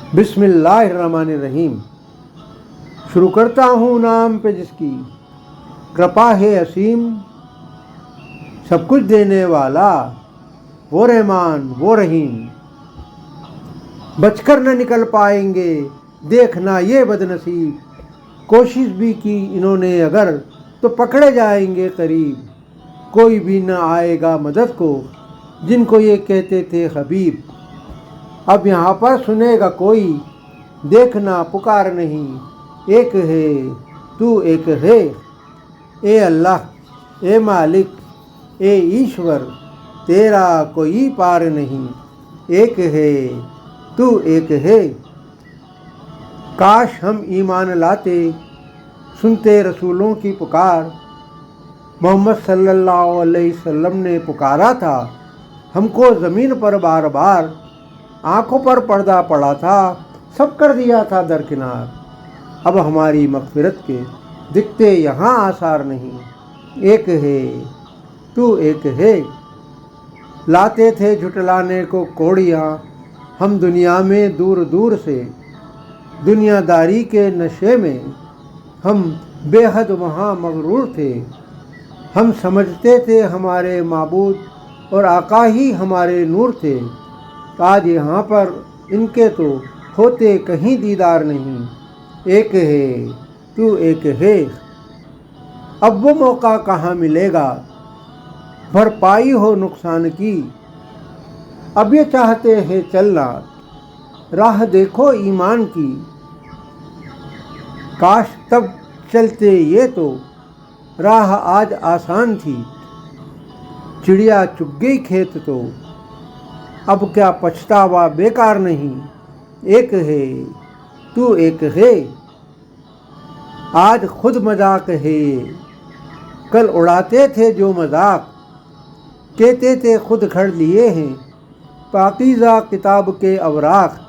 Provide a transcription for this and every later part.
बिस्मिल्लाहिर्रहमानिर्रहीम। शुरू करता हूँ नाम पे जिसकी कृपा है असीम, सब कुछ देने वाला वो रहमान वो रहीम। बचकर न निकल पाएंगे देखना ये बदनसीब, कोशिश भी की इन्होंने अगर तो पकड़े जाएंगे करीब। कोई भी न आएगा मदद को जिनको ये कहते थे हबीब। अब यहाँ पर सुनेगा कोई देखना पुकार नहीं, एक है तू एक है। ए अल्लाह ए मालिक ए ईश्वर, तेरा कोई पार नहीं, एक है तू एक है। काश हम ईमान लाते सुनते रसूलों की पुकार। मोहम्मद सल्लल्लाहु अलैहि वसल्लम ने पुकारा था हमको ज़मीन पर बार बार। आँखों पर पर्दा पड़ा था सब कर दिया था दरकिनार। अब हमारी मग़फ़िरत के दिखते यहाँ आसार नहीं, एक है तू एक है। लाते थे झुटलाने को कोड़ियाँ हम दुनिया में दूर दूर से, दुनियादारी के नशे में हम बेहद वहाँ मगरूर थे। हम समझते थे हमारे माबूद और आका ही हमारे नूर थे। आज यहाँ पर इनके तो होते कहीं दीदार नहीं, एक है तू एक है। अब वो मौका कहाँ मिलेगा भरपाई हो नुकसान की। अब ये चाहते हैं चलना राह देखो ईमान की। काश तब चलते ये तो राह आज आसान थी। चिड़िया चुग गई खेत तो अब क्या पछतावा बेकार नहीं, एक है तू एक है। आज खुद मजाक है कल उड़ाते थे जो मजाक, कहते थे खुद खड़ लिए हैं पाकीज़ा किताब के अवराक।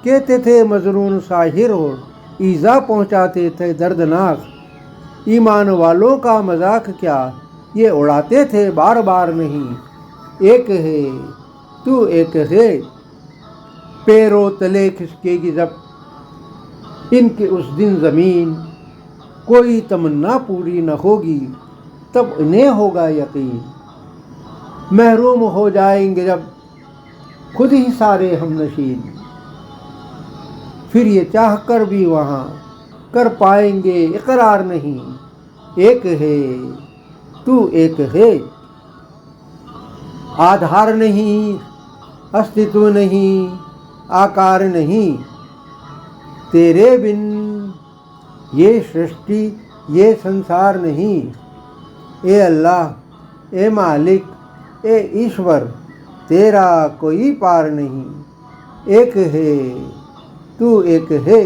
कहते थे मजरून साहिर और ईज़ा पहुँचाते थे दर्दनाक। ईमान वालों का मजाक क्या ये उड़ाते थे बार बार नहीं, एक है तू एक है। पैरों तले खिसकेगी जब इनके उस दिन ज़मीन, कोई तमन्ना पूरी न होगी तब इन्हें होगा यकीन। महरूम हो जाएंगे जब खुद ही सारे हमनशीन, फिर ये चाह कर भी वहाँ कर पाएंगे इकरार नहीं, एक है तू एक है। आधार नहीं अस्तित्व नहीं आकार नहीं, तेरे बिन ये सृष्टि ये संसार नहीं। ए अल्लाह ए मालिक ए ईश्वर, तेरा कोई पार नहीं, एक है तू एक है।